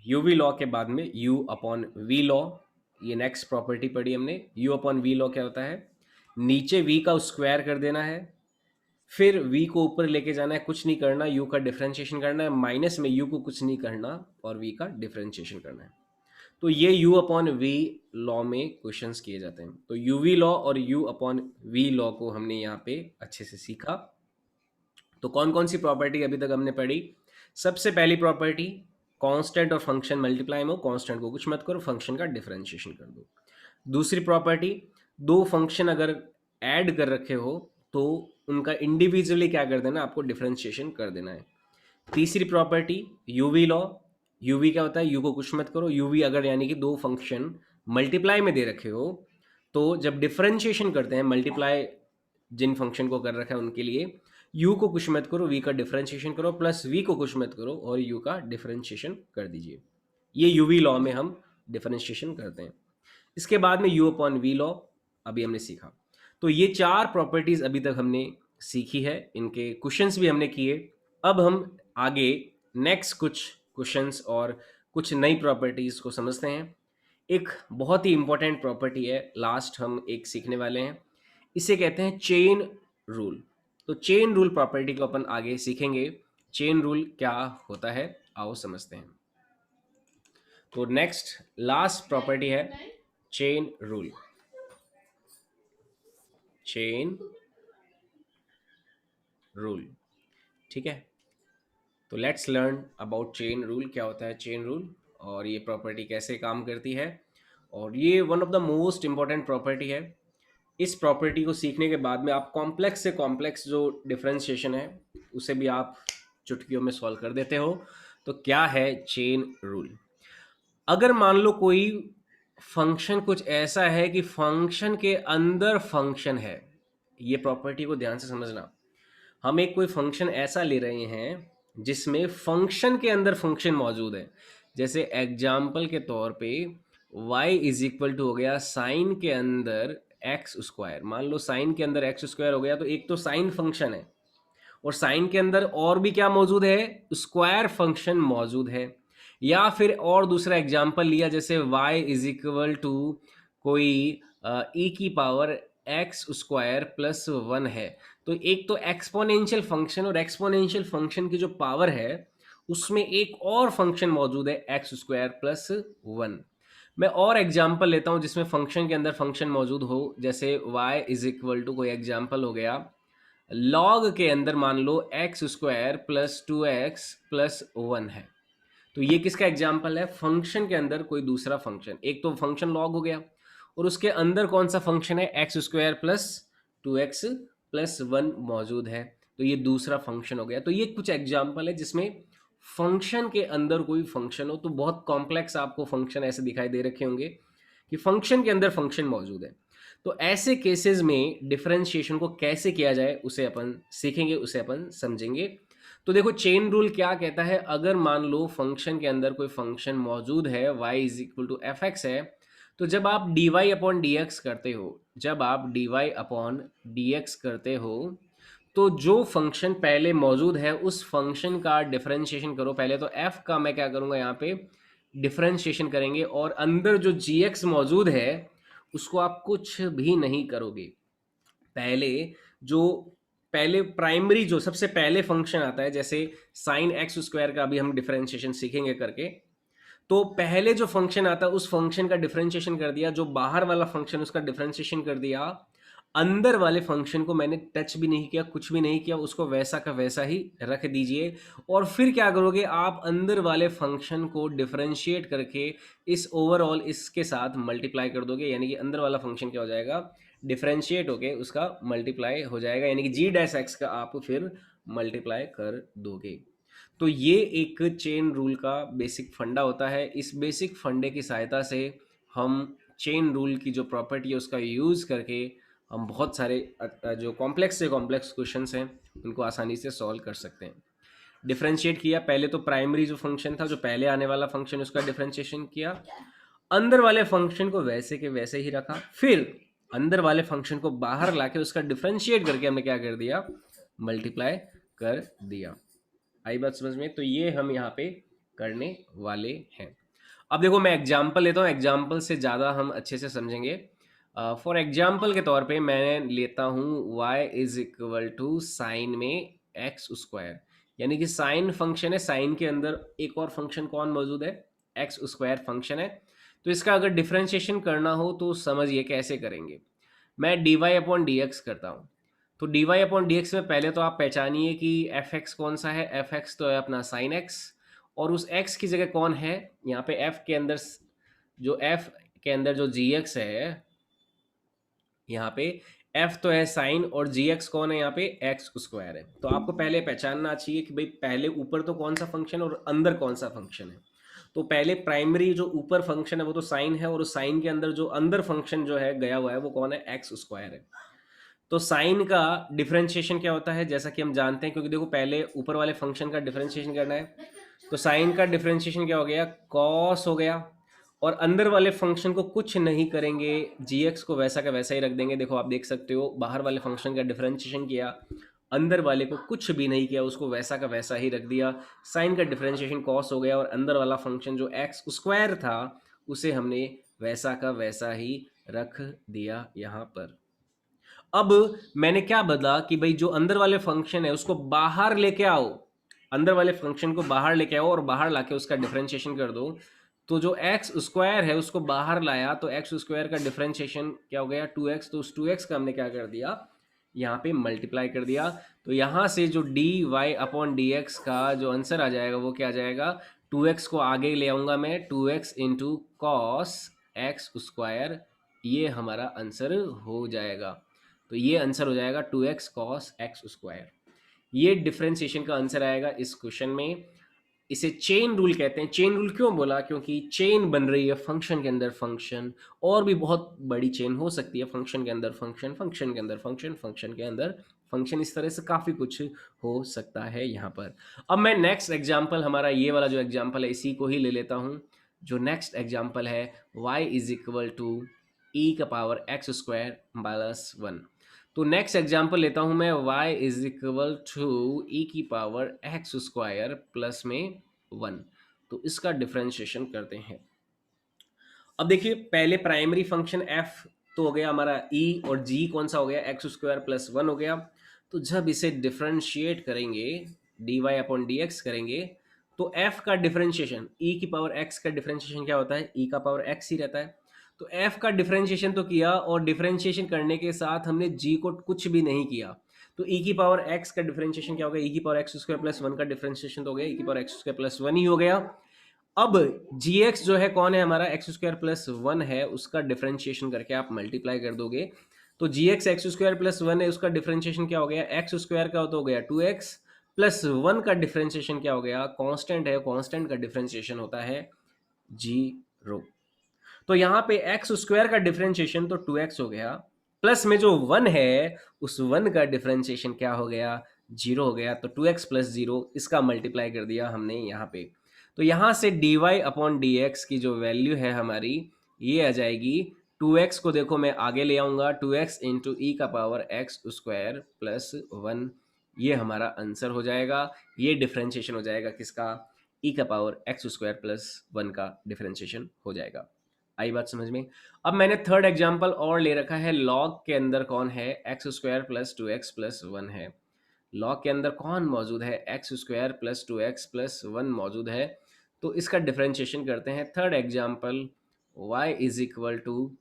UV law के बाद में यू अपॉन वी लॉ, ये नेक्स्ट प्रॉपर्टी पढ़ी हमने। यू अपॉन वी लॉ क्या होता है, नीचे वी का स्क्वायर कर देना है, फिर v को ऊपर लेके जाना है, कुछ नहीं करना, u का डिफरेंशिएशन करना है, माइनस में u को कुछ नहीं करना और v का डिफरेंशिएशन करना है। तो ये u अपॉन v लॉ में क्वेश्चंस किए जाते हैं। तो uv लॉ और u अपॉन v लॉ को हमने यहाँ पे अच्छे से सीखा। तो कौन कौन सी प्रॉपर्टी अभी तक हमने पढ़ी। सबसे पहली प्रॉपर्टी, कांस्टेंट और फंक्शन मल्टीप्लाई में हो, कांस्टेंट को कुछ मत करो, फंक्शन का डिफरेंशिएशन कर दो। दूसरी प्रॉपर्टी, दो फंक्शन अगर ऐड कर रखे हो तो उनका इंडिविजुअली क्या कर देना, आपको डिफरेंशिएशन कर देना है। तीसरी प्रॉपर्टी यूवी लॉ, यूवी क्या होता है, यू को कुछ मत करो, यूवी अगर यानी कि दो फंक्शन मल्टीप्लाई में दे रखे हो तो जब डिफरेंशिएशन करते हैं, मल्टीप्लाई जिन फंक्शन को कर रखा है उनके लिए, यू को कुछ मत करो, वी का डिफरेंशिएशन करो, प्लस वी को कुछ मत करो और यू का डिफरेंशिएशन कर दीजिए। ये यूवी लॉ में हम डिफरेंशिएशन करते हैं। इसके बाद में यू अपॉन वी लॉ अभी हमने सीखा। तो ये चार प्रॉपर्टीज अभी तक हमने सीखी है, इनके क्वेश्चंस भी हमने किए। अब हम आगे नेक्स्ट कुछ क्वेश्चंस और कुछ नई प्रॉपर्टीज को समझते हैं। एक बहुत ही इंपॉर्टेंट प्रॉपर्टी है, लास्ट हम एक सीखने वाले हैं, इसे कहते हैं चेन रूल। तो चेन रूल प्रॉपर्टी को अपन आगे सीखेंगे। चेन रूल क्या होता है, आओ समझते हैं। तो नेक्स्ट लास्ट प्रॉपर्टी है चेन रूल। चेन रूल, ठीक है। तो let's learn about chain rule. क्या होता है चेन रूल और ये प्रॉपर्टी कैसे काम करती है, और ये one of the most important property है। इस प्रॉपर्टी को सीखने के बाद में आप कॉम्प्लेक्स से कॉम्प्लेक्स जो डिफरेंशिएशन है उसे भी आप चुटकियों में सॉल्व कर देते हो। तो क्या है चेन रूल। अगर मान लो कोई फंक्शन कुछ ऐसा है कि फंक्शन के अंदर फंक्शन है, ये प्रॉपर्टी को ध्यान से समझना। हम एक कोई फंक्शन ऐसा ले रहे हैं जिसमें फंक्शन के अंदर फंक्शन मौजूद है। जैसे एग्जाम्पल के तौर पे y इज इक्वल टू हो गया साइन के अंदर एक्स स्क्वायर। मान लो साइन के अंदर एक्स स्क्वायर हो गया, तो एक तो साइन फंक्शन है और साइन के अंदर और भी क्या मौजूद है, स्क्वायर फंक्शन मौजूद है। या फिर और दूसरा एग्जाम्पल लिया, जैसे y इज इक्वल टू कोई e की power x square plus one है। तो एक तो एक्सपोनेंशियल फंक्शन, और एक्सपोनेंशियल फंक्शन की जो पावर है उसमें एक और फंक्शन मौजूद है एक्स स्क्वायर प्लस वन। मैं और एग्जाम्पल लेता हूं जिसमें फंक्शन के अंदर फंक्शन मौजूद हो, जैसे y इज इक्वल टू कोई एग्जाम्पल हो गया लॉग के अंदर मान लो x square plus two x plus one है। तो ये किसका एग्जाम्पल है, फंक्शन के अंदर कोई दूसरा फंक्शन। एक तो फंक्शन लॉग हो गया और उसके अंदर कौन सा फंक्शन है, x square plus two x plus one मौजूद है। तो ये दूसरा फंक्शन हो गया। तो ये कुछ एग्जाम्पल है जिसमें फंक्शन के अंदर कोई फंक्शन हो। तो बहुत कॉम्प्लेक्स आपको फंक्शन ऐसे दिखाई दे रखे होंगे कि फंक्शन के अंदर फंक्शन मौजूद है। तो ऐसे केसेस में डिफरेंशिएशन को कैसे किया जाए उसे अपन सीखेंगे, उसे अपन समझेंगे। तो देखो चेन रूल क्या कहता है, अगर मान लो फंक्शन के अंदर कोई फंक्शन मौजूद है y is equal to F X है, तो जब आप dy अपॉन डी एक्स करते हो, जब आप dy अपॉन डी एक्स करते हो, तो जो फंक्शन पहले मौजूद है उस फंक्शन का डिफरेंशिएशन करो। पहले तो f का मैं क्या करूंगा यहाँ पे डिफरेंशिएशन करेंगे, और अंदर जो gx मौजूद है उसको आप कुछ भी नहीं करोगे। पहले जो पहले प्राइमरी जो सबसे पहले फंक्शन आता है, जैसे साइन एक्स स्क्वायर का अभी हम डिफरेंशिएशन सीखेंगे करके, तो पहले जो फंक्शन आता है उस फंक्शन का डिफरेंशिएशन कर दिया, जो बाहर वाला फंक्शन उसका डिफरेंशिएशन कर दिया, अंदर वाले फंक्शन को मैंने टच भी नहीं किया, कुछ भी नहीं किया, उसको वैसा का वैसा ही रख दीजिए। और फिर क्या करोगे, आप अंदर वाले फंक्शन को डिफरेंशिएट करके इस ओवरऑल इसके साथ मल्टीप्लाई कर दोगे, यानी कि अंदर वाला फंक्शन क्या हो जाएगा, डिफरेंशिएट होके उसका मल्टीप्लाई हो जाएगा, यानी कि जी डैश एक्स का आप फिर मल्टीप्लाई कर दोगे। तो ये एक चेन रूल का बेसिक फंडा होता है। इस बेसिक फंडे की सहायता से हम चेन रूल की जो प्रॉपर्टी है उसका यूज़ करके हम बहुत सारे जो कॉम्प्लेक्स से कॉम्प्लेक्स क्वेश्चंस हैं उनको आसानी से सॉल्व कर सकते हैं। डिफरेंशिएट किया, पहले तो प्राइमरी जो फंक्शन था, जो पहले आने वाला फंक्शन, उसका डिफरेंशिएशन किया, अंदर वाले फंक्शन को वैसे के वैसे ही रखा, फिर अंदर वाले फंक्शन को बाहर लाके उसका डिफरेंशिएट करके हमने क्या कर दिया, मल्टीप्लाई कर दिया। आई बात समझ में। तो ये हम यहाँ पे करने वाले हैं। अब देखो मैं एग्जाम्पल लेता हूँ, एग्जाम्पल से ज़्यादा हम अच्छे से समझेंगे। फॉर एग्जाम्पल के तौर पे मैं लेता हूँ y is equal to sine में एक्स स्क्वायर, यानी कि साइन फंक्शन है, साइन के अंदर एक और फंक्शन कौन मौजूद है, एक्स स्क्वायर फंक्शन है। तो इसका अगर डिफ्रेंशिएशन करना हो तो समझिए कैसे करेंगे। मैं D Y upon D X करता हूँ। तो D Y upon D X में पहले तो आप पहचानिए कि एफ एक्स कौन सा है, एफ एक्स तो है अपना साइन एक्स, और उस x की जगह कौन है यहाँ पे f के अंदर, जो f के अंदर जो gx है यहाँ पे f तो है साइन, और gx कौन है यहाँ पे एक्स स्क्वायर है। तो आपको पहले पहचानना चाहिए कि भाई पहले ऊपर तो कौन सा फंक्शन है और अंदर कौन सा फंक्शन है। तो पहले प्राइमरी जो ऊपर फंक्शन है वो तो साइन है, और उस साइन के अंदर जो अंदर फंक्शन जो है गया हुआ है वो कौन है, एक्स स्क्वायर है। तो साइन का डिफरेंशिएशन क्या होता है, जैसा कि हम जानते हैं, क्योंकि देखो पहले ऊपर वाले फंक्शन का डिफरेंशिएशन करना है। तो साइन का डिफरेंशिएशन क्या हो गया, कॉस हो गया, और अंदर वाले फंक्शन को कुछ नहीं करेंगे, जीएक्स को वैसा का वैसा ही रख देंगे। देखो आप देख सकते हो बाहर वाले फंक्शन का डिफरेंशिएशन किया, अंदर वाले को कुछ भी नहीं किया, उसको वैसा का वैसा ही रख दिया। साइन का डिफरेंशिएशन कॉस हो गया, और अंदर वाला फंक्शन जो एक्स स्क्वायर था उसे हमने वैसा का वैसा ही रख दिया यहाँ पर। अब मैंने क्या बदला कि भाई जो अंदर वाले फंक्शन है उसको बाहर लेके आओ, अंदर वाले फंक्शन को बाहर लेके आओ और बाहर लाके उसका डिफरेंशिएशन कर दो। तो जो एक्स स्क्वायर है उसको बाहर लाया, तो एक्स स्क्वायर का डिफरेंशिएशन क्या हो गया, 2x। तो उस 2x का हमने क्या कर दिया, यहाँ पे मल्टीप्लाई कर दिया। तो यहाँ से जो D Y upon D X का जो आंसर आ जाएगा वो क्या आ जाएगा, 2x को आगे ले आऊँगा मैं, 2x into cos x square, ये हमारा आंसर हो जाएगा। तो ये आंसर हो जाएगा 2x कॉस एक्स स्क्वायर। ये डिफरेंशिएशन का आंसर आएगा इस क्वेश्चन में। इसे चेन रूल कहते हैं। चेन रूल क्यों बोला, क्योंकि चेन बन रही है फंक्शन के अंदर फंक्शन, और भी बहुत बड़ी चेन हो सकती है, फंक्शन के अंदर फंक्शन, फंक्शन के अंदर फंक्शन, फंक्शन के अंदर फंक्शन, इस तरह से काफ़ी कुछ हो सकता है यहाँ पर। अब मैं नेक्स्ट एग्जाम्पल, हमारा ये वाला जो एग्जाम्पल है इसी को ही ले लेता हूँ। जो नेक्स्ट एग्जाम्पल है y इज इक्वल टू ई का पावर एक्स स्क्वायर प्लस 1। तो नेक्स्ट एग्जाम्पल लेता हूं मैं, y इज इक्वल टू ई की पावर एक्स स्क्वायर प्लस में 1। तो इसका डिफरेंशिएशन करते हैं। अब देखिए पहले प्राइमरी फंक्शन f तो हो गया हमारा e, और g कौन सा हो गया, एक्स स्क्वायर प्लस 1 हो गया। तो जब इसे डिफरेंशिएट करेंगे, D Y upon D X करेंगे, तो f का डिफरेंशिएशन, e की पावर x का डिफरेंशिएशन क्या होता है, e का पावर x ही रहता है। तो f का डिफरेंशिएशन तो किया, और डिफरेंशिएशन करने के साथ हमने g को कुछ भी नहीं किया। तो e की पावर x का डिफरेंशिएशन क्या हो गया, e की पावर एक्स स्क्वायर प्लस 1 का डिफरेंशिएशन तो हो गया e की पावर एक्स स्क्वायर प्लस 1 ही हो गया। अब gx जो है कौन है हमारा, एक्स स्क्वायर प्लस 1 है, उसका डिफरेंशिएशन करके आप मल्टीप्लाई कर दोगे। तो gx एक्स स्क्वायर प्लस 1 है, उसका डिफरेंशिएशन क्या हो गया, एक्स स्क्वायर का तो हो गया 2x, प्लस 1 का डिफरेंशिएशन क्या हो गया, कांस्टेंट है, कांस्टेंट का डिफरेंशिएशन होता है 0। तो यहाँ पे एक्स स्क्वायर का डिफरेंशिएशन तो 2x हो गया, प्लस में जो 1 है उस 1 का डिफरेंशिएशन क्या हो गया, 0 हो गया। तो 2x प्लस 0 इसका मल्टीप्लाई कर दिया हमने यहाँ पे। तो यहाँ से dy अपॉन डी की जो वैल्यू है हमारी, ये आ जाएगी 2x को, देखो मैं आगे ले आऊँगा, 2x इंटू ई का पावर एक्स स्क्वायर प्लस 1, ये हमारा आंसर हो जाएगा। ये डिफरेंशिएशन हो जाएगा किसका, ई का पावर एक्स स्क्वायर प्लस 1 का डिफरेंशिएशन हो जाएगा। आई बात समझ में। अब मैंने थर्ड एग्जांपल और ले रखा है, लॉग के अंदर कौन है, x square plus 2x plus 1 है। लॉग के अंदर कौन मौजूद है, x square plus 2x plus 1 मौजूद है। तो इसका डिफरेंशिएशन करते हैं। Third example, y is equal to,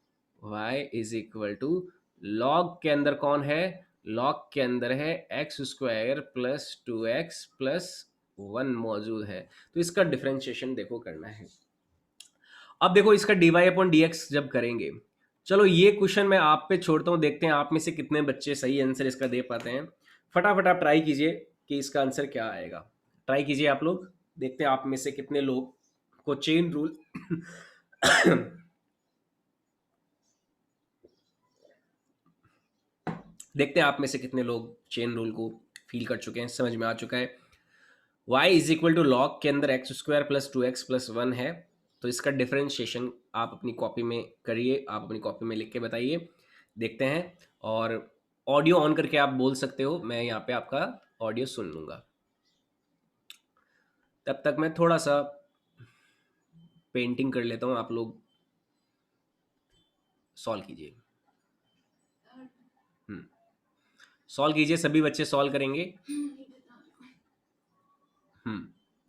y is equal to, log के अंदर कौन है, लॉग के अंदर है x square plus 2x plus 1 मौजूद है। तो इसका डिफरेंशिएशन देखो करना है। अब देखो इसका D Y upon D X जब करेंगे, चलो ये क्वेश्चन मैं आप पे छोड़ता हूँ, देखते हैं आप में से कितने बच्चे सही आंसर इसका दे पाते हैं। फटाफट आप ट्राई कीजिए कि इसका आंसर क्या आएगा। ट्राई कीजिए आप लोग, देखते हैं आप में से कितने लोग को चेन रूल देखते हैं आप में से कितने लोग चेन रूल को फील कर चुके हैं, समझ में आ चुका है। y is equal to log के अंदर X square plus 2x plus 1 है। तो इसका डिफरेंशिएशन आप अपनी कॉपी में करिए, आप अपनी कॉपी में लिख के बताइए, देखते हैं। और ऑडियो ऑन करके आप बोल सकते हो, मैं यहाँ पे आपका ऑडियो सुन लूँगा। तब तक मैं थोड़ा सा पेंटिंग कर लेता हूँ, आप लोग सॉल्व कीजिए। सॉल्व कीजिए, सभी बच्चे सॉल्व करेंगे।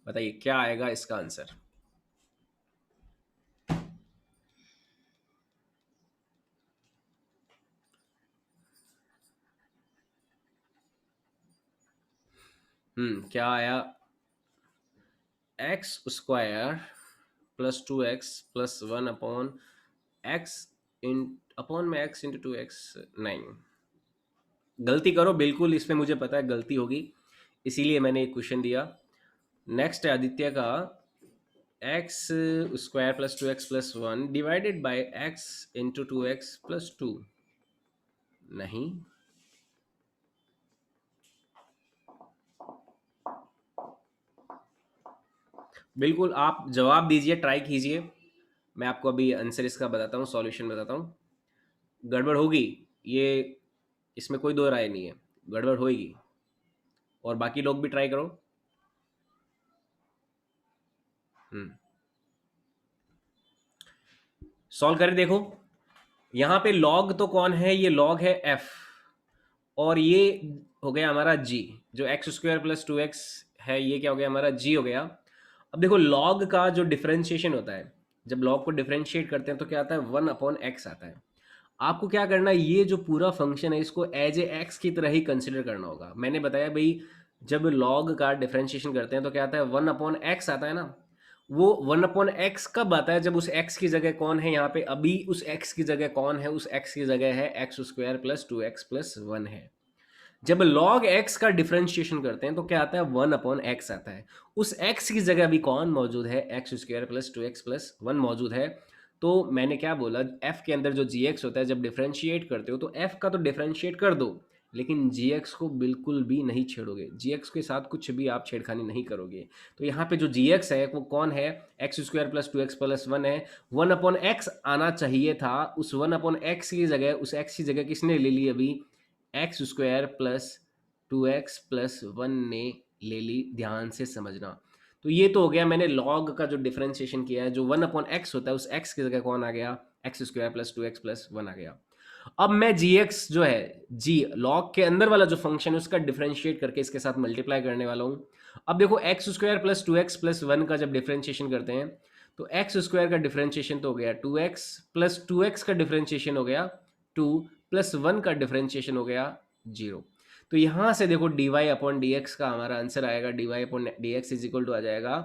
बताइए क्या आएगा इसका आंसर। क्या आया? X square plus 2x plus 1 x इन अपॉन में x इंटू 2x। नहीं, गलती करो बिल्कुल, इसमें मुझे पता है गलती होगी, इसीलिए मैंने एक क्वेश्चन दिया। नेक्स्ट है आदित्य का, x square plus 2x plus 1 divided by x into 2x plus 2। नहीं, बिल्कुल आप जवाब दीजिए, ट्राई कीजिए। मैं आपको अभी आंसर इसका बताता हूँ, सॉल्यूशन बताता हूँ। गड़बड़ होगी ये, इसमें कोई दो राय नहीं है, गड़बड़ होगी। और बाकी लोग भी ट्राई करो। सॉल्व करके देखो। यहाँ पे लॉग तो कौन है? ये लॉग है एफ, और ये हो गया हमारा जी, जो एक्स स्क्वायर प्लस 2x है, ये क्या हो गया हमारा जी हो गया। अब देखो लॉग का जो डिफरेंशिएशन होता है, जब लॉग को डिफरेंशिएट करते हैं तो क्या आता है? 1/x आता है। आपको क्या करना है, ये जो पूरा फंक्शन है इसको एज ए एक्स की तरह ही कंसिडर करना होगा। मैंने बताया भाई, जब लॉग का डिफरेंशिएशन करते हैं तो क्या आता है? 1/x आता है ना। वो 1/x कब आता है? जब उस x की जगह कौन है यहाँ पे? अभी उस x की जगह कौन है? उस x की जगह है x square plus 2x plus 1 है। जब log x का डिफरेंशिएशन करते हैं तो क्या आता है? 1/x आता है। उस x की जगह भी कौन मौजूद है? X square plus 2x plus 1 मौजूद है। तो मैंने क्या बोला, f के अंदर जो gx होता है, जब डिफरेंशिएट करते हो तो f का तो डिफरेंशिएट कर दो, लेकिन gx को बिल्कुल भी नहीं छेड़ोगे, gx के साथ कुछ भी आप छेड़खानी नहीं करोगे। तो यहाँ पे जो gx है वो कौन है? X square plus 2x plus 1 है। 1/x आना चाहिए था, उस 1/x की जगह, उस x की जगह किसने ले ली? अभी x square plus 2x plus 1 ने ले ली। ध्यान से समझना। तो ये तो हो गया, मैंने लॉग का जो डिफरेंशिएशन किया है, जो 1/x होता है, उस x की जगह कौन आ गया? X square plus 2x plus 1 आ गया। अब मैं gx जो है, g लॉग के अंदर वाला जो फंक्शन है उसका डिफरेंशिएट करके इसके साथ मल्टीप्लाई करने वाला हूँ। अब देखो x square plus 2x plus 1 का जब डिफरेंशिएशन करते हैं तो एक्स स्क्वायर का डिफरेंशिएशन तो हो गया 2x, प्लस 2x का डिफरेंशिएशन हो गया 2, प्लस 1 का डिफरेंशिएशन हो गया 0। तो यहाँ से देखो dy अपॉन डी का हमारा आंसर आएगा, dy upon D x is equal to आ जाएगा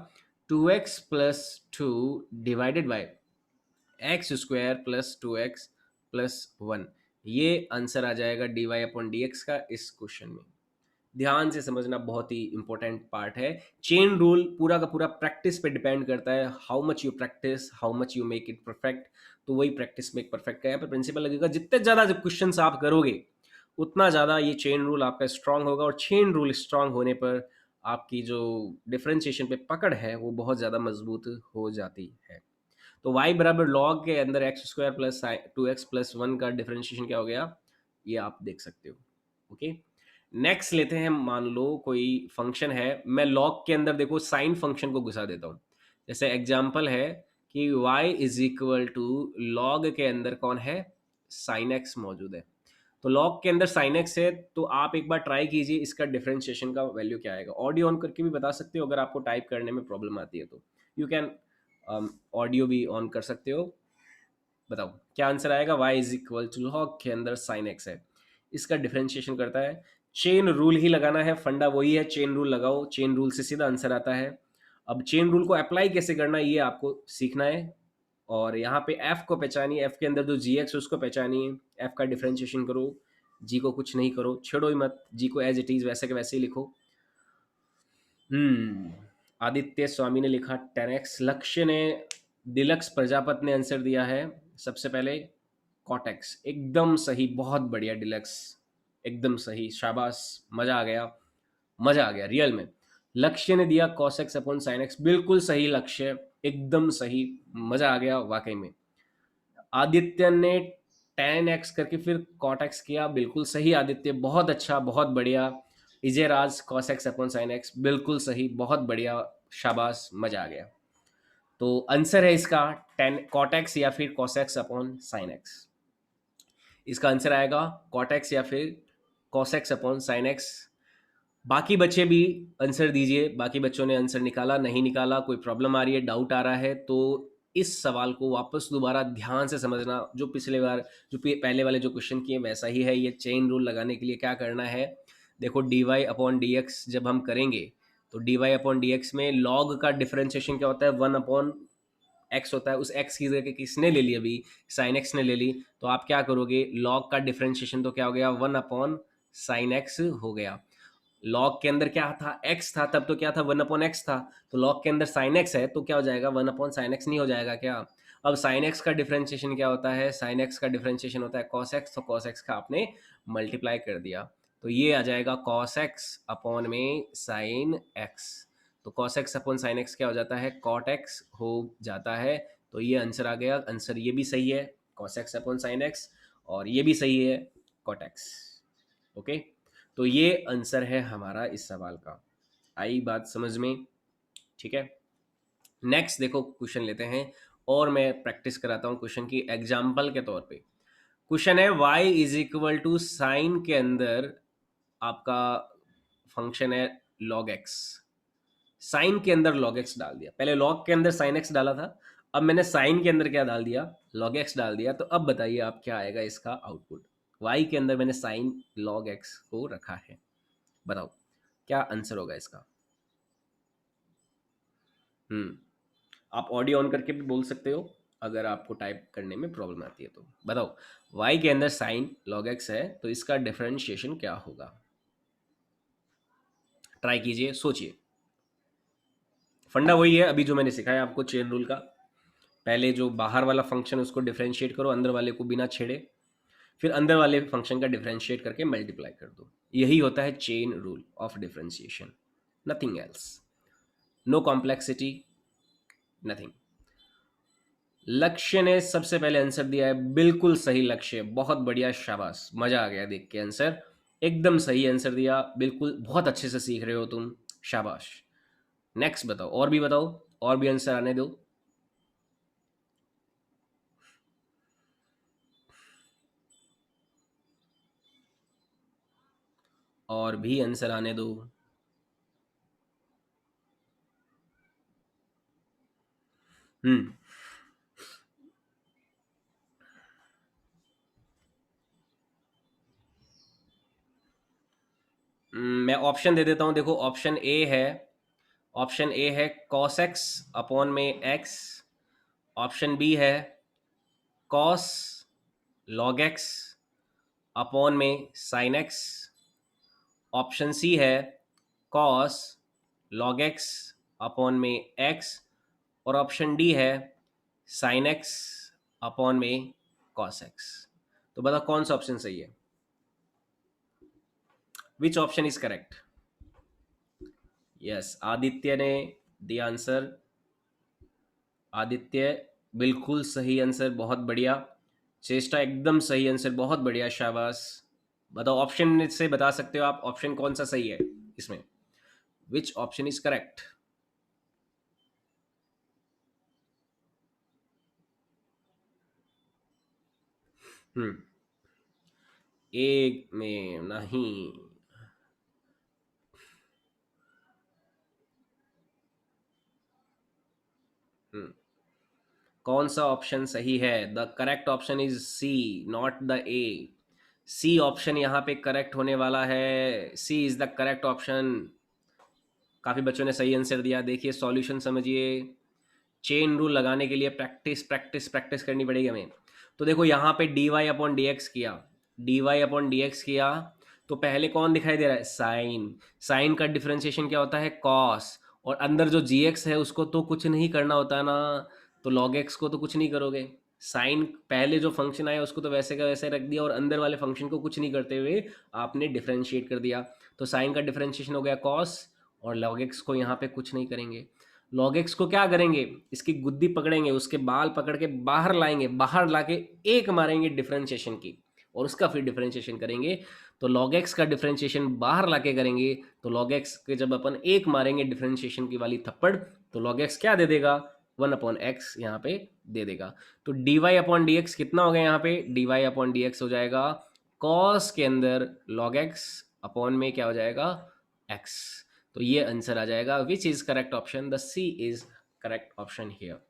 2x plus 2 divided by x square plus 2x plus 1। ये आंसर आ जाएगा dy अपॉन डी का इस क्वेश्चन में। ध्यान से समझना, बहुत ही इंपॉर्टेंट पार्ट है। चेन रूल पूरा का पूरा प्रैक्टिस पे डिपेंड करता है। How much you practice, how much you make it perfect. तो वही प्रैक्टिस मेक परफेक्ट का यहाँ पे प्रिंसिपल लगेगा। जितने ज़्यादा जब क्वेश्चंस आप करोगे उतना ज़्यादा ये चेन रूल आपका स्ट्रांग होगा, और चेन रूल स्ट्रांग होने पर आपकी जो डिफरेंशिएशन पे पकड़ है वो बहुत ज़्यादा मजबूत हो जाती है। तो y बराबर लॉग के अंदर X square plus 2x plus 1 का डिफरेंशिएशन क्या हो गया, ये आप देख सकते हो। ओके, नेक्स्ट लेते हैं। मान लो कोई फंक्शन है, मैं लॉग के अंदर देखो साइन फंक्शन को घुसा देता हूँ। जैसे एग्जांपल है कि y is equal to log के अंदर कौन है? साइन x मौजूद है। तो लॉग के अंदर साइन x है, तो आप एक बार ट्राई कीजिए इसका डिफरेंशिएशन का वैल्यू क्या आएगा। ऑडियो ऑन करके भी बता सकते हो, अगर आपको टाइप करने में प्रॉब्लम आती है तो यू कैन ऑडियो भी ऑन कर सकते हो। बताओ क्या आंसर आएगा। y is equal to log के अंदर साइन x है, इसका डिफरेंशिएशन करता है। चेन रूल ही लगाना है, फंडा वही है, चेन रूल लगाओ, चेन रूल से सीधा आंसर आता है। अब चेन रूल को अप्लाई कैसे करना है ये आपको सीखना है। और यहाँ पे f को पहचानिए, f के अंदर जो gx है उसको पहचानिए, f का डिफरेंशिएशन करो, g को कुछ नहीं करो, छेड़ो ही मत, g को एज इट इज वैसे के वैसे ही लिखो। आदित्य स्वामी ने लिखा 10x, लक्ष्य ने, दिलक्स प्रजापत ने आंसर दिया है सबसे पहले कॉटेक्स। एकदम सही, बहुत बढ़िया डिलक्स, एकदम सही, शाबाश, मजा आ गया, मजा आ गया रियल में। लक्ष्य ने दिया cos x upon sin x, बिल्कुल सही लक्ष्य, एकदम सही, मजा आ गया वाकई में। आदित्य ने 10x करके फिर cot x किया, बिल्कुल सही आदित्य, बहुत अच्छा, बहुत बढ़िया। इजे राज cos x upon sin x, बिल्कुल सही, बहुत बढ़िया, शाबाश, मजा आ गया। तो आंसर है इसका टेन कॉट एक्स या फिर cos x upon sine x. इसका आंसर आएगा कॉट एक्स या फिर cos x upon sine x. बाकी बच्चे भी आंसर दीजिए, बाकी बच्चों ने आंसर निकाला नहीं निकाला, कोई प्रॉब्लम आ रही है, डाउट आ रहा है, तो इस सवाल को वापस दोबारा ध्यान से समझना। जो पिछले बार जो पहले वाले जो क्वेश्चन किए वैसा ही है। ये चेन रूल लगाने के लिए क्या करना है, देखो D Y upon D X जब हम करेंगे तो D Y upon D X में लॉग का डिफरेंशिएशन क्या होता है, वन अपॉन एक्स होता है। उस एक्स की जगह किसने ले ली, अभी साइन एक्स ने ले ली, तो आप क्या करोगे, लॉग का डिफरेंशिएशन तो क्या हो गया, वन अपॉन साइन एक्स हो गया। लॉग के अंदर क्या था, एक्स था, तब तो क्या था, वन अपॉन एक्स था। तो लॉग के अंदर साइन एक्स है तो क्या हो जाएगा, वन अपॉन साइन एक्स नहीं हो जाएगा क्या। अब साइन एक्स का डिफरेंशिएशन क्या होता है, साइन एक्स का डिफरेंशिएशन होता है कॉस एक्स, तो कॉस एक्स का आपने मल्टीप्लाई कर दिया, तो ये आ जाएगा कॉस एक्स अपॉन में साइन एक्स। तो cos x upon sine x क्या हो जाता है, कॉट एक्स हो जाता है। तो ये आंसर आ गया। आंसर ये भी सही है, cos x upon sine x, और ये भी सही है, कॉट एक्स। ओके, तो ये आंसर है हमारा इस सवाल का। आई बात समझ में, ठीक है। नेक्स्ट देखो क्वेश्चन लेते हैं, और मैं प्रैक्टिस कराता हूँ क्वेश्चन की एग्जाम्पल के तौर पे। क्वेश्चन है y is equal to sine के अंदर आपका फंक्शन है log x, साइन के अंदर log x डाल दिया। पहले log के अंदर sin x डाला था, अब मैंने साइन के अंदर क्या डाल दिया, log x डाल दिया। तो अब बताइए आप क्या आएगा इसका आउटपुट। y के अंदर मैंने साइन log x को रखा है, बताओ क्या आंसर होगा इसका। आप ऑडियो ऑन करके भी बोल सकते हो अगर आपको टाइप करने में प्रॉब्लम आती है तो। बताओ y के अंदर साइन log x है तो इसका डिफरेंशिएशन क्या होगा, ट्राई कीजिए, सोचिए। फंडा वही है अभी जो मैंने सिखाया आपको चेन रूल का। पहले जो बाहर वाला फंक्शन उसको डिफरेंशिएट करो, अंदर वाले को बिना छेड़े, फिर अंदर वाले फंक्शन का डिफरेंशिएट करके मल्टीप्लाई कर दो। यही होता है chain rule of differentiation, nothing else, no complexity, nothing. Lakshya ने सबसे पहले आंसर दिया है, बिल्कुल सही लक्ष्य, बहुत बढ़िया, शाबाश, मजा आ गया देख के आंसर, एकदम सही आंसर दिया, बिल्कुल बहुत अच्छे से सीख रहे हो तुम, शाबाश। नेक्स्ट बताओ, और भी बताओ, और भी आंसर आने दो। और भी आंसर आने दो। हम्म मैं ऑप्शन दे देता हूं, देखो ऑप्शन ए है, ऑप्शन ए है कॉस एक्स अपॉन में एक्स, ऑप्शन बी है कॉस लॉग एक्स अपॉन में साइन एक्स, ऑप्शन सी है कॉस लॉग एक्स अपॉन में एक्स, और ऑप्शन डी है साइन एक्स अपॉन में कॉस एक्स। तो बताओ कौन सा ऑप्शन सही है, विच option is correct. Yes, Aditya ने दिया आंसर, आदित्य बिल्कुल सही आंसर, बहुत बढ़िया, चेष्टा एकदम सही आंसर, बहुत बढ़िया, शाबाश। बताओ ऑप्शन से बता सकते हो आप ऑप्शन कौन सा सही है इसमें, which option is correct. Hmm एक में नहीं, हम्म कौन सा ऑप्शन सही है, the correct option is C, not the A. C option यहाँ पे करेक्ट होने वाला है, C is the correct option. काफी बच्चों ने सही आंसर दिया। देखिए सॉल्यूशन समझिए, चेन रूल लगाने के लिए प्रैक्टिस प्रैक्टिस प्रैक्टिस करनी पड़ेगी हमें। तो देखो यहाँ पे D Y upon D x किया, d Y upon D x किया, तो पहले कौन दिखाई दे रहा है, साइन। साइन का डिफरेंशिएशन क्या होता है, कॉस, और अंदर जो जी एक्स है उसको तो कुछ नहीं करना होता ना, तो लॉग एक्स को तो कुछ नहीं करोगे। साइन पहले जो फंक्शन आया उसको तो वैसे का वैसे रख दिया, और अंदर वाले फंक्शन को कुछ नहीं करते हुए आपने डिफरेंशिएट कर दिया। तो साइन का डिफरेंशिएशन हो गया कॉस, और लॉग एक्स को यहाँ पे कुछ नहीं करेंगे। लॉग एक्स को क्या करेंगे, इसकी गुद्दी पकड़ेंगे, उसके बाल पकड़ के बाहर लाएंगे, बाहर लाके एक मारेंगे डिफरेंशिएशन की, और उसका फिर डिफरेंशिएशन करेंगे। तो लॉग एक्स का डिफरेंशिएशन बाहर लाके करेंगे, तो लॉग एक्स के जब अपन एक मारेंगे डिफरेंशिएशन की वाली थप्पड़, तो लॉग एक्स क्या दे देगा, वन अपॉन एक्स यहाँ पे दे देगा। तो D Y upon D X कितना हो गया यहाँ पे, D Y upon D X हो जाएगा कॉस के अंदर लॉग एक्स अपॉन में क्या हो जाएगा एक्स। तो ये आंसर आ जाएगा which is correct option, the C is correct option here.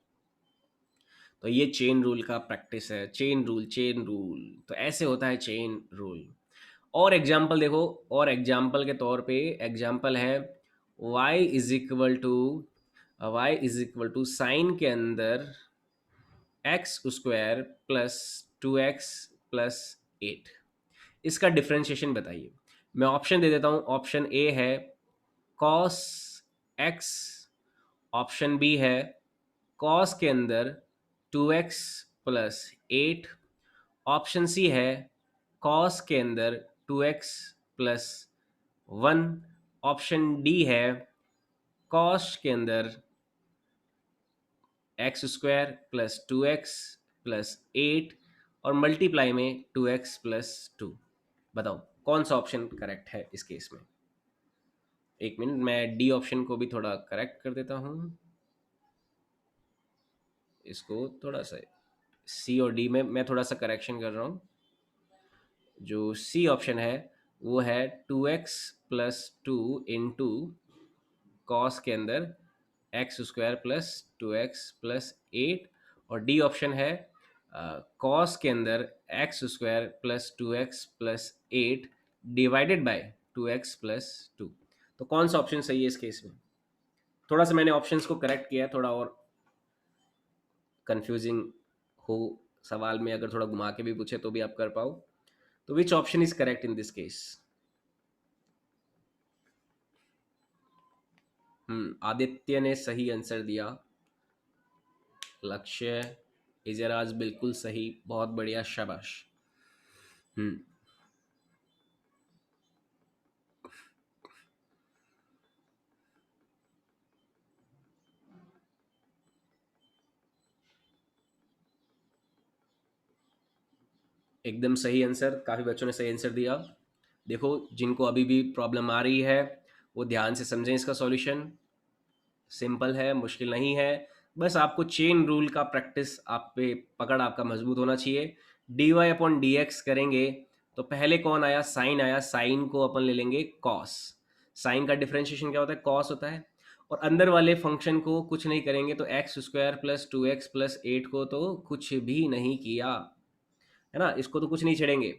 तो ये चेन रूल का प्रैक्टिस है, चेन रूल, चेन रूल तो ऐसे होता है चेन रूल। और एग्जाम्पल देखो, और एग्जाम्पल के तौर पे एग्जाम्पल है y is equal to, Y is equal to sine के अंदर X square plus two x plus eight, इसका डिफ्रेंशिएशन बताइए। मैं ऑप्शन दे देता हूँ, ऑप्शन ए है कॉस एक्स, ऑप्शन बी है कॉस के अंदर two x plus eight, option C है कॉस के अंदर two x plus one, option D है कॉस के अंदर X square plus two x plus eight और मल्टीप्लाई में टू एक्स प्लस टू। बताओ कौन सा ऑप्शन करेक्ट है इस केस में। एक मिनट, मैं डी ऑप्शन को भी थोड़ा करेक्ट कर देता हूँ, इसको थोड़ा सा सी और डी में मैं थोड़ा सा करेक्शन कर रहा हूँ। जो सी ऑप्शन है वो है two x plus two into cos के अंदर X square plus two x plus eight, और डी ऑप्शन है कॉस के अंदर X square plus two x plus eight divided by two x plus two. तो कौन सा ऑप्शन सही है इस केस में। थोड़ा सा मैंने ऑप्शंस को करेक्ट किया है, थोड़ा और कंफ्यूजिंग हो सवाल में अगर थोड़ा घुमा के भी पूछे तो भी आप कर पाओ। तो विच option is correct in this case. Aditya ने सही आंसर दिया, लक्ष्य इजराज बिल्कुल सही, बहुत बढ़िया, शाबाश। हम्म एकदम सही आंसर, काफी बच्चों ने सही आंसर दिया। देखो जिनको अभी भी प्रॉब्लम आ रही है वो ध्यान से समझें इसका सॉल्यूशन, सिंपल है, मुश्किल नहीं है। बस आपको चेन रूल का प्रैक्टिस, आप पे पकड़ आपका मजबूत होना चाहिए। D Y upon D X करेंगे तो पहले कौन आया, साइन आया, साइन को अपन ले लेंगे कॉस। साइन का डिफरेंशिएशन क्या होता है, कॉस होता है। और अंदर वाले फंक्शन को कुछ नहीं करेंगे तो X square plus two x plus eight को तो कुछ भी नहीं किया, है ना, इसको तो कुछ नहीं छेड़ेंगे।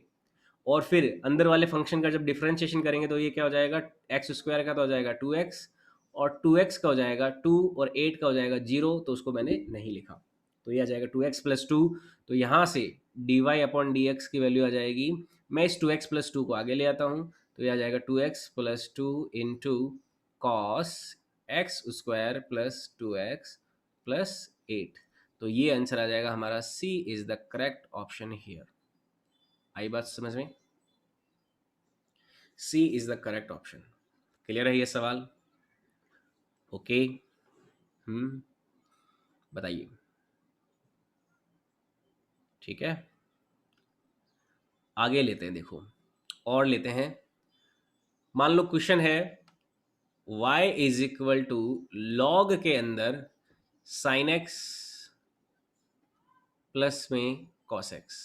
और फिर अंदर वाले फंक्शन का जब डिफरेंशिएशन करेंगे तो ये क्या हो जाएगा, एक्स स्क्वायर का तो हो जाएगा टू एक्स, और टू एक्स का हो जाएगा टू, और एट का हो जाएगा जीरो, तो उसको मैंने नहीं लिखा। तो ये आ जाएगा टू एक्स प्लस टू। तो यहाँ से D Y upon D X की वैल्यू आ जाएगी, मैं इस टू एक्स प्लस टू को आगे ले आता हूँ, तो ये आ जाएगा two x plus two into cos x square plus two x plus eight. तो ये आंसर आ जाएगा हमारा, C is the correct option here. आई बात समझ में, C is the correct option. Clear है ये सवाल, ओके। बताइए, ठीक है, आगे लेते हैं। देखो और लेते हैं, मान लो क्वेश्चन है y is equal to log के अंदर साइन एक्स प्लस में कॉस एक्स।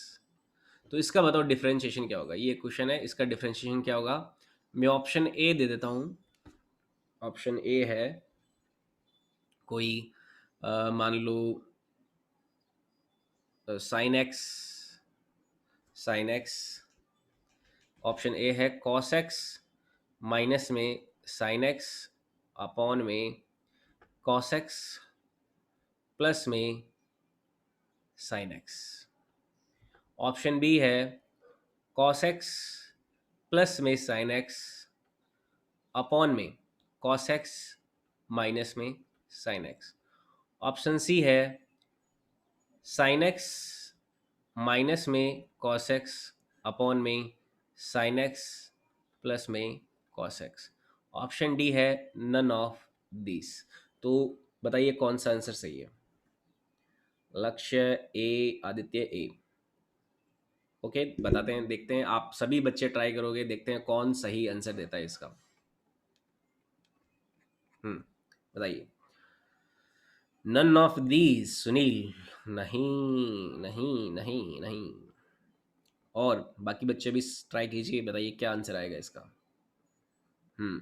तो इसका बताओ डिफरेंशिएशन क्या होगा, ये क्वेश्चन है, इसका डिफरेंशिएशन क्या होगा। मैं ऑप्शन ए दे देता हूं, ऑप्शन ए है कोई मान लो sine x, sine x, option A है कॉस एक्स माइनस में साइन एक्स अपॉन में कॉस एक्स प्लस में साइन एक्स, ऑप्शन बी है कॉस एक्स प्लस में साइन एक्स अपॉन में कॉस एक्स माइनस में साइन एक्स, ऑप्शन सी है sine x minus में कॉस एक्स अपॉन में साइन एक्स प्लस में कॉस एक्स, ऑप्शन डी है नन ऑफ दिस। तो बताइए कौन सा आंसर सही है। लक्ष्य ए, आदित्य ए, ओके बताते हैं, देखते हैं, आप सभी बच्चे ट्राई करोगे, देखते हैं कौन सही आंसर देता है इसका। बताइए। None of these Sunil. नहीं नहीं नहीं नहीं। और बाकी बच्चे भी ट्राई कीजिए, बताइए क्या आंसर आएगा इसका। हम्म।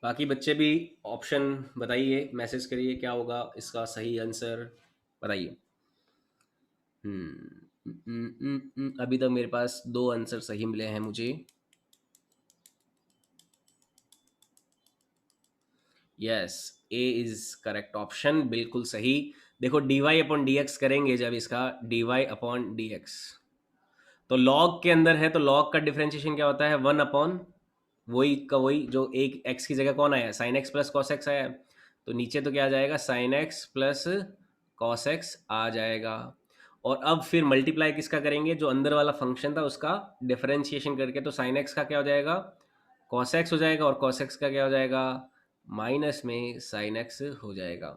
बाकी बच्चे भी ऑप्शन बताइए, मैसेज करिए क्या होगा इसका सही आंसर, बताइए। अभी तक मेरे पास दो आंसर सही मिले हैं मुझे। Yes, A is correct option, बिल्कुल सही। देखो D Y upon D X करेंगे जब इसका, D Y upon D x, तो लॉग के अंदर है तो लॉग का डिफरेंशिएशन क्या होता है, वन अपॉन वही का वही, जो एक एक्स की जगह कौन आया, sine x plus cos x आया है। तो नीचे तो क्या आ जाएगा, sine x plus cos x आ जाएगा। और अब फिर मल्टीप्लाई किसका करेंगे, जो अंदर वाला फंक्शन था उसका डिफरेंशिएशन करके, तो साइन एक्स का क्या हो जाएगा, कॉस एक्स हो जाएगा, और कॉस एक्स का क्या हो जाएगा, माइनस में साइन एक्स हो जाएगा।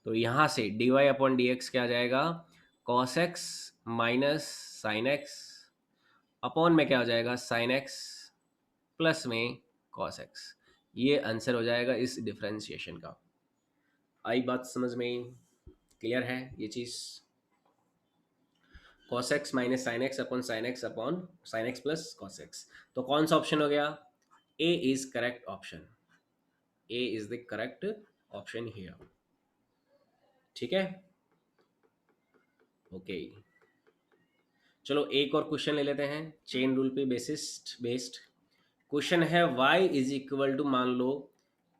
तो यहाँ से D Y upon D x क्या आ जाएगा, cos x minus sine x, upon में क्या हो जाएगा, साइन एक्स प्लस में कॉस एक्स। ये आंसर हो जाएगा इस डिफरेंशिएशन का। आई बात समझ में, क्लियर है ये चीज़। Cos x minus sine x plus cos x. तो कौन सा ऑप्शन हो गया, A is correct option, A is the correct option here. ठीक है, ओके। चलो एक और क्वेश्चन ले लेते हैं, चेन रूल पे बेस्ड क्वेश्चन है। y इज इक्वल टू, मान लो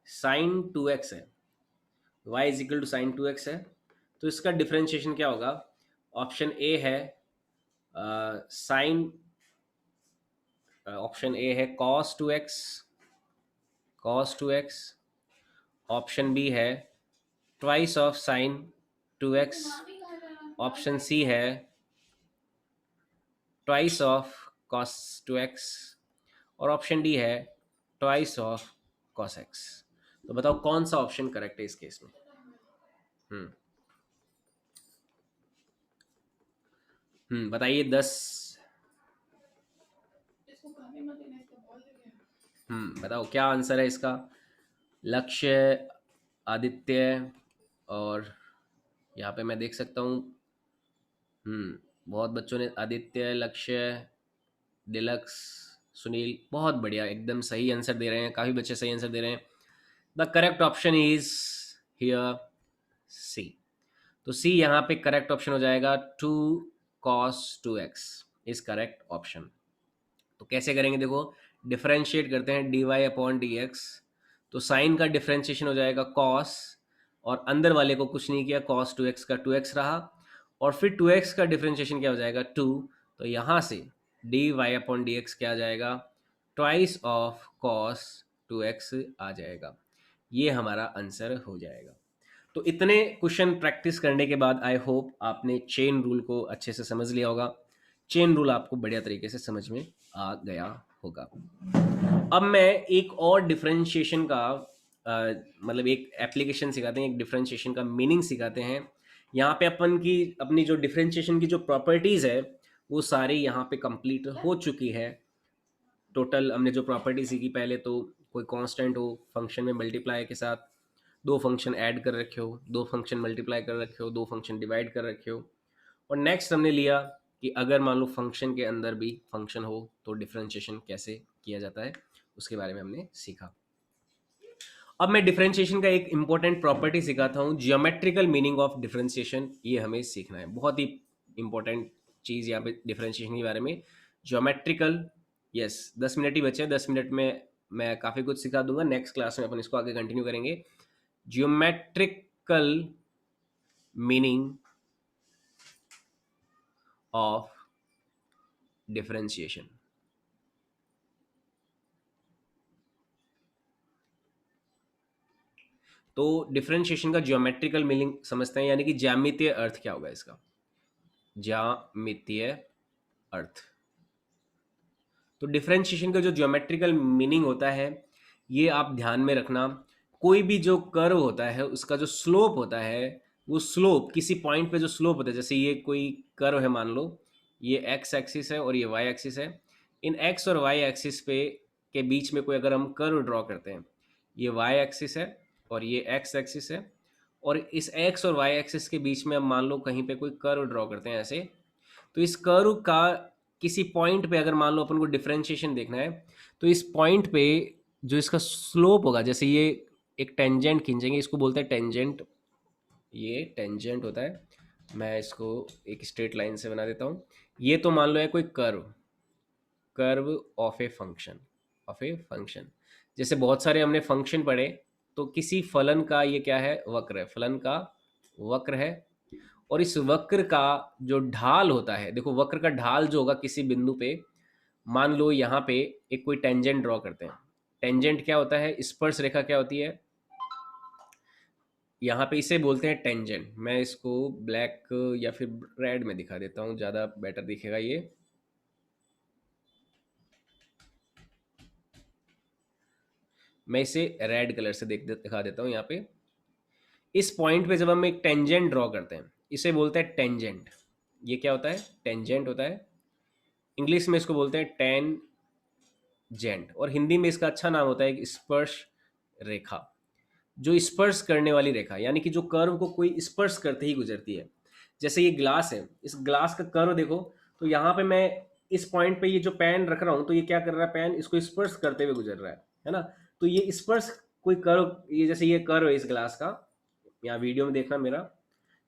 साइन टू एक्स है, y is equal to sine two X है, तो इसका डिफरेंशिएशन क्या होगा। ऑप्शन ए है साइन, ऑप्शन ए है cos two x, option B है twice of sine two x, option C है twice of cos two x, और ऑप्शन डी है ट्वाइस ऑफ कॉस एक्स। तो बताओ कौन सा ऑप्शन करेक्ट है इस केस में। हम्म बताइए 10। बताओ क्या आंसर है इसका। लक्ष्य, आदित्य, और यहाँ पे मैं देख सकता हूँ, बहुत बच्चों ने आदित्य, लक्ष्य, डिलक्स, सुनील, बहुत बढ़िया, एकदम सही आंसर दे रहे हैं, काफ़ी बच्चे सही आंसर दे रहे हैं। The correct option is here C. तो सी यहाँ पे करेक्ट ऑप्शन हो जाएगा, two cos two x is correct option. तो कैसे करेंगे, देखो डिफरेंशिएट करते हैं d Y upon D x, तो साइन का डिफरेंशिएशन हो जाएगा कॉस, और अंदर वाले को कुछ नहीं किया, कॉस टू एक्स का टू एक्स रहा, और फिर टू एक्स का डिफरेंशिएशन क्या हो जाएगा, टू। तो यहाँ से D Y upon D x क्या आ जाएगा, twice of cos two x आ जाएगा। ये हमारा आंसर हो जाएगा। तो इतने क्वेश्चन प्रैक्टिस करने के बाद आई होप आपने चेन रूल को अच्छे से समझ लिया होगा, चेन रूल आपको बढ़िया तरीके से समझ में आ गया होगा। अब मैं एक और डिफरेंशिएशन का मतलब एक एप्लीकेशन सिखाते हैं, एक डिफरेंशिएशन का मीनिंग सिखाते हैं। यहाँ पे अपन की अपनी जो डिफरेंशिएशन की जो प्रॉपर्टीज़ है वो सारी यहाँ पे कंप्लीट हो चुकी है। टोटल हमने जो प्रॉपर्टी सीखी, पहले तो कोई कांस्टेंट हो, फंक्शन में मल्टीप्लाई के साथ दो फंक्शन ऐड कर रखे हो, दो फंक्शन मल्टीप्लाई कर रखे हो, दो फंक्शन डिवाइड कर रखे हो, और नेक्स्ट हमने लिया कि अगर मान लो फंक्शन के अंदर भी फंक्शन हो तो डिफरेंशिएशन कैसे किया जाता है, उसके बारे में हमने सीखा। अब मैं डिफरेंशिएशन का एक इंपॉर्टेंट प्रॉपर्टी सिखाता हूँ, जियोमेट्रिकल मीनिंग ऑफ डिफरेंशिएशन, ये हमें सीखना है, बहुत ही इंपॉर्टेंट चीज़ यहाँ पे डिफरेंशिएशन के बारे में, ज्योमेट्रिकल। यस, 10 मिनट ही बचे हैं, 10 मिनट में मैं काफ़ी कुछ सिखा दूंगा, नेक्स्ट क्लास में अपन इसको आगे कंटिन्यू करेंगे। Geometrical meaning of differentiation. तो डिफरेंशिएशन का ज्योमेट्रिकल मीनिंग समझते हैं, यानी कि ज्यामितीय अर्थ क्या होगा इसका, ज्यामितीय अर्थ। तो डिफरेंशिएशन का जो ज्योमेट्रिकल मीनिंग होता है, ये आप ध्यान में रखना, कोई भी जो कर्व होता है उसका जो स्लोप होता है, वो स्लोप किसी पॉइंट पे जो स्लोप होता है, जैसे ये कोई कर्व है मान लो, ये एक्स एक्सिस है और ये वाई एक्सिस है। इन एक्स और वाई एक्सिस पे के बीच में कोई अगर हम कर्व ड्रॉ करते हैं, ये वाई एक्सिस है और ये एक्स एक्सिस है, और इस एक्स और वाई एक्सिस के बीच में हम मान लो कहीं पे कोई कर्व ड्रॉ करते हैं ऐसे, तो इस कर्व का किसी पॉइंट पे अगर मान लो अपन को डिफरेंशिएशन देखना है, तो इस पॉइंट पे जो इसका स्लोप होगा, जैसे ये एक टेंजेंट खींचेंगे, इसको बोलते हैं टेंजेंट, ये टेंजेंट होता है। मैं इसको एक स्ट्रेट लाइन से बना देता हूँ। ये तो मान लो है कोई curve, curve of a function, of a function. जैसे बहुत सारे हमने फंक्शन पढ़े, तो किसी फलन का ये क्या है, वक्र है, फलन का वक्र है। और इस वक्र का जो ढाल होता है, देखो वक्र का ढाल जो होगा किसी बिंदु पे, मान लो यहाँ पे एक कोई टेंजेंट ड्रॉ करते हैं। टेंजेंट क्या होता है, स्पर्श रेखा क्या होती है, यहाँ पे इसे बोलते हैं टेंजेंट। मैं इसको ब्लैक या फिर रेड में दिखा देता हूँ, ज़्यादा बेटर दिखेगा ये। मैं इसे रेड कलर से दिखा देता हूँ यहाँ पे। इस पॉइंट पे जब हम एक टेंजेंट ड्रॉ करते हैं, इसे बोलते हैं टेंजेंट। ये क्या होता है, टेंजेंट होता है। इंग्लिश में इसको बोलते हैं टेन जेंट, और हिंदी में इसका अच्छा नाम होता है एक स्पर्श रेखा। जो स्पर्श करने वाली रेखा, यानी कि जो कर्व को कोई स्पर्श करते ही गुजरती है। जैसे ये ग्लास है, इस ग्लास का कर्व देखो, तो यहाँ पे मैं इस पॉइंट पे ये जो पेन रख रहा हूँ, तो ये क्या कर रहा है, पेन इसको स्पर्श करते हुए गुजर रहा है ना। तो ये स्पर्श कोई कर्व, ये जैसे ये कर्व है इस ग्लास का, यहाँ वीडियो में देखना मेरा,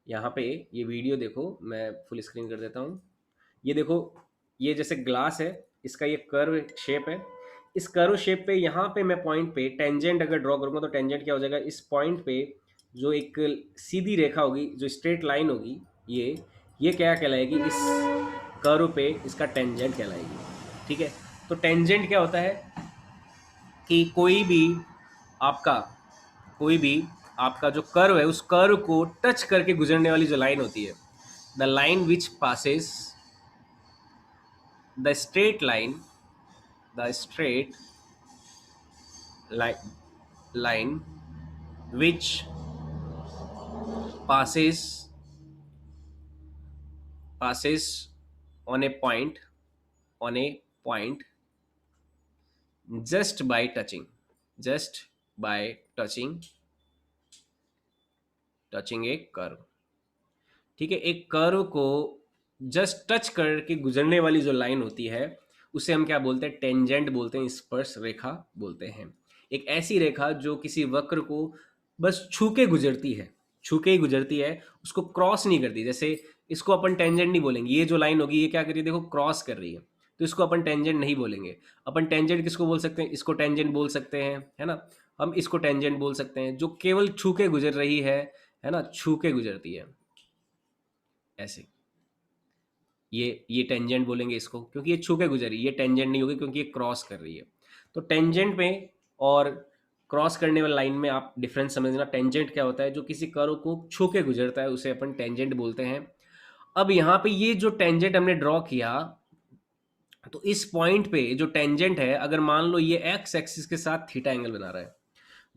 यहाँ पे ये वीडियो देखो, मैं फुल स्क्रीन कर देता हूँ। ये देखो, ये जैसे ग्लास है, इसका ये कर्व शेप है। इस कर्व शेप पे यहाँ पे मैं पॉइंट पे टेंजेंट अगर ड्रॉ करूँगा, तो टेंजेंट क्या हो जाएगा, इस पॉइंट पे जो एक सीधी रेखा होगी, जो स्ट्रेट लाइन होगी, ये क्या कहलाएगी, इस कर्व पे इसका टेंजेंट कहलाएगी। ठीक है। तो टेंजेंट क्या होता है कि आपका कोई भी आपका जो कर्व है, उस कर्व को टच करके गुजरने वाली जो लाइन होती है, the line which passes, the straight line, the straight line which passes passes on a point, on a point, just by touching, just by touching a curve। ठीक है, एक कर्व को जस्ट टच करके गुजरने वाली जो लाइन होती है, उसे हम क्या बोलते हैं, टेंजेंट बोलते हैं, स्पर्श रेखा बोलते हैं। एक ऐसी रेखा जो किसी वक्र को बस छू के गुजरती है, छू के ही गुजरती है, उसको क्रॉस नहीं करती। जैसे इसको अपन टेंजेंट नहीं बोलेंगे, ये जो लाइन होगी ये क्या कर रही है, देखो क्रॉस कर रही है, तो इसको अपन टेंजेंट नहीं बोलेंगे। अपन टेंजेंट किसको बोल सकते हैं, इसको टेंजेंट बोल सकते हैं, है ना। हम इसको टेंजेंट बोल सकते हैं जो केवल छू के गुजर रही है ना, छू के गुजरती है ऐसे। ये टेंजेंट बोलेंगे इसको, क्योंकि ये छू के गुजर रही है। ये टेंजेंट नहीं होगी क्योंकि ये क्रॉस कर रही है। तो टेंजेंट में और क्रॉस करने वाली लाइन में आप डिफरेंस समझना। टेंजेंट क्या होता है, जो किसी कर्व को छू के गुजरता है, उसे अपन टेंजेंट बोलते हैं। अब यहाँ पे ये जो टेंजेंट हमने ड्रॉ किया, तो इस पॉइंट पे जो टेंजेंट है, अगर मान लो ये एक्स एक्सिस के साथ थीटा एंगल बना रहा है,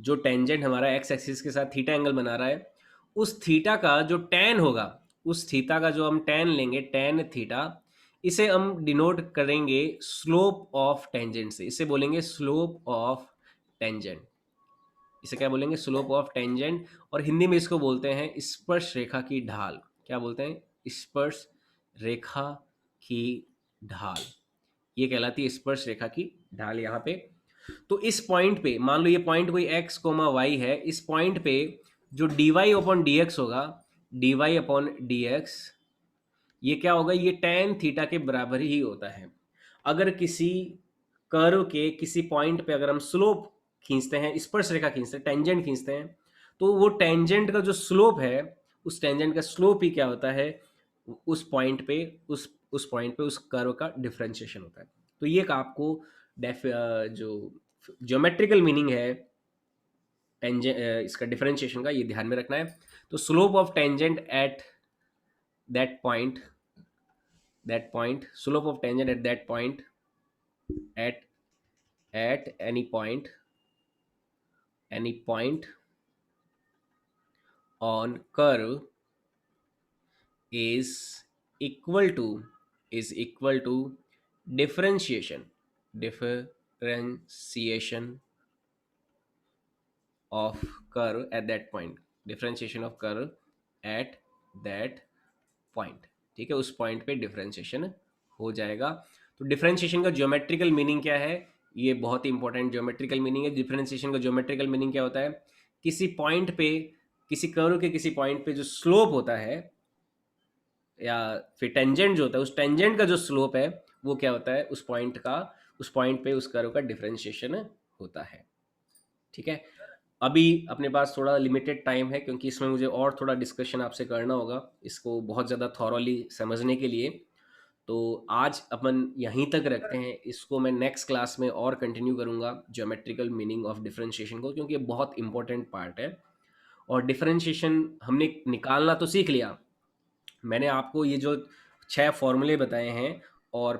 जो टेंजेंट हमारा एक्स एक्सिस के साथ थीटा एंगल बना रहा है, उस थीटा का जो टेन होगा, उस थीटा का जो हम टेन लेंगे, टेन थीटा, इसे हम डिनोट करेंगे स्लोप ऑफ टेंजेंट से। इसे बोलेंगे स्लोप ऑफ टेंजेंट। इसे क्या बोलेंगे, स्लोप ऑफ टेंजेंट। और हिंदी में इसको बोलते हैं स्पर्श रेखा की ढाल। क्या बोलते हैं, स्पर्श रेखा की ढाल। ये कहलाती है स्पर्श रेखा की ढाल यहाँ पे। तो इस पॉइंट पे मान लो ये पॉइंट कोई x कोमा वाई है, इस पॉइंट पे जो D Y upon D x होगा, d Y upon D x, ये क्या होगा, ये टेन थीटा के बराबर ही होता है। अगर किसी कर्व के किसी पॉइंट पे अगर हम स्लोप खींचते हैं, स्पर्श रेखा खींचते हैं, टेंजेंट खींचते हैं, तो वो टेंजेंट का जो स्लोप है, उस टेंजेंट का स्लोप ही क्या होता है, उस पॉइंट पे उस पॉइंट पे उस कर्व का डिफरेंशिएशन होता है। तो ये एक आपको जो ज्योमेट्रिकल मीनिंग है टेंजेंट, इसका डिफरेंशिएशन का, ये ध्यान में रखना है। तो slope of tangent at that point, slope of tangent at that point, at any point on curve is equal to is equal to differentiation differentiation of curve at that point, differentiation of curve at that point। ठीक है, उस point पे differentiation हो जाएगा। तो differentiation का geometrical meaning क्या है, ये बहुत ही इंपॉर्टेंट ज्योमेट्रिकल मीनिंग है। डिफरेंशिएशन का ज्योमेट्रिकल मीनिंग क्या होता है, किसी पॉइंट पे, किसी कर्व के किसी पॉइंट पे जो स्लोप होता है या फिर टेंजेंट जो होता है, उस टेंजेंट का जो स्लोप है वो क्या होता है, उस पॉइंट का, उस पॉइंट पे उस कर्व का डिफरेंशिएशन होता है। ठीक है, अभी अपने पास थोड़ा लिमिटेड टाइम है क्योंकि इसमें मुझे और थोड़ा डिस्कशन आपसे करना होगा इसको बहुत ज़्यादा थॉरोली समझने के लिए। तो आज अपन यहीं तक रखते हैं, इसको मैं नेक्स्ट क्लास में और कंटिन्यू करूंगा ज्योमेट्रिकल मीनिंग ऑफ डिफरेंशिएशन को, क्योंकि ये बहुत इंपॉर्टेंट पार्ट है। और डिफरेंशिएशन हमने निकालना तो सीख लिया, मैंने आपको ये जो 6 फॉर्मूले बताए हैं और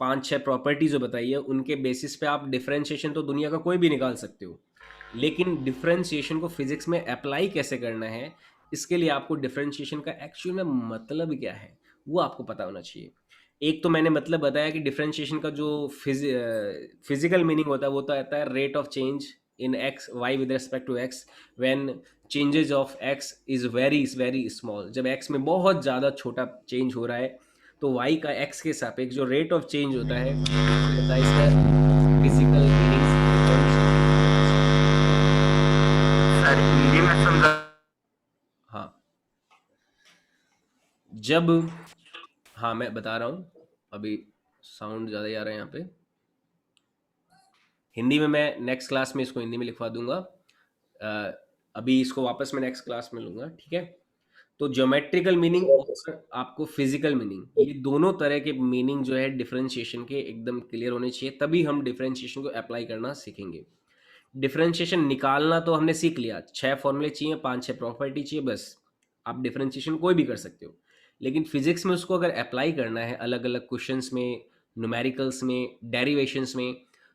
5-6 प्रॉपर्टी जो बताई है, उनके बेसिस पे आप डिफरेंशिएशन तो दुनिया का कोई भी निकाल सकते हो, लेकिन डिफरेंशिएशन को फिजिक्स में अप्लाई कैसे करना है, इसके लिए आपको डिफरेंशिएशन का एक्चुअल में मतलब क्या है वो आपको पता होना चाहिए। एक तो मैंने मतलब बताया कि डिफरेंशिएशन का जो फिजिकल मीनिंग होता है वो तो आता है rate of change in X Y with respect to X when changes of X is very very small. जब एक्स में बहुत ज़्यादा छोटा चेंज हो रहा है तो वाई का एक्स के सापेक्ष जो रेट ऑफ चेंज होता है वो होता है इसका फिजिकल मीनिंग। सर हिंदी में समझा। हाँ, जब, हाँ मैं बता रहा हूँ, अभी साउंड ज़्यादा ही आ रहा है यहाँ पे। हिंदी में मैं नेक्स्ट क्लास में इसको हिंदी में लिखवा दूंगा, अभी इसको वापस मैं नेक्स्ट क्लास में लूँगा। ठीक है, तो ज्योमेट्रिकल मीनिंग और आपको फिजिकल मीनिंग, ये दोनों तरह के मीनिंग जो है डिफरेंशिएशन के एकदम क्लियर होने चाहिए, तभी हम डिफरेंशिएशन को अप्लाई करना सीखेंगे। डिफरेंशिएशन निकालना तो हमने सीख लिया, 6 फॉर्मूले चाहिए, 5-6 प्रॉपर्टी चाहिए, बस आप डिफरेंशिएशन कोई भी कर सकते हो। लेकिन फिजिक्स में उसको अगर अप्लाई करना है अलग अलग क्वेश्चंस में, न्यूमेरिकल्स में, डेरिवेशंस में,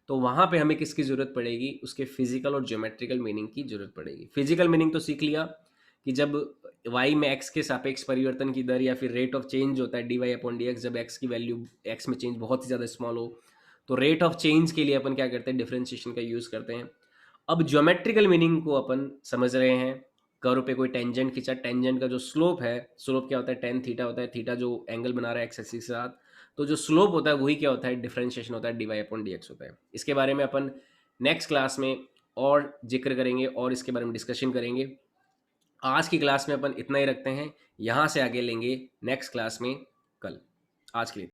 तो वहाँ पे हमें किसकी ज़रूरत पड़ेगी, उसके फिजिकल और ज्योमेट्रिकल मीनिंग की ज़रूरत पड़ेगी। फिजिकल मीनिंग तो सीख लिया कि जब y में x के सापेक्ष परिवर्तन की दर या फिर रेट ऑफ चेंज होता है dy/dx, जब x की वैल्यू, x में चेंज बहुत ही ज़्यादा स्मॉल हो, तो रेट ऑफ चेंज के लिए अपन क्या करते हैं, डिफरेंशिएशन का यूज़ करते हैं। अब ज्योमेट्रिकल मीनिंग को अपन समझ रहे हैं, कर्व पे कोई टेंजेंट खींचा, टेंजेंट का जो स्लोप है, स्लोप क्या होता है, टेन थीटा होता है, थीटा जो एंगल बना रहा है एक्स एक्सिस के साथ, तो जो स्लोप होता है वही क्या होता है, डिफरेंशिएशन होता है, dy/dx होता है। इसके बारे में अपन नेक्स्ट क्लास में और जिक्र करेंगे और इसके बारे में डिस्कशन करेंगे। आज की क्लास में अपन इतना ही रखते हैं, यहाँ से आगे लेंगे नेक्स्ट क्लास में कल। आज के लिए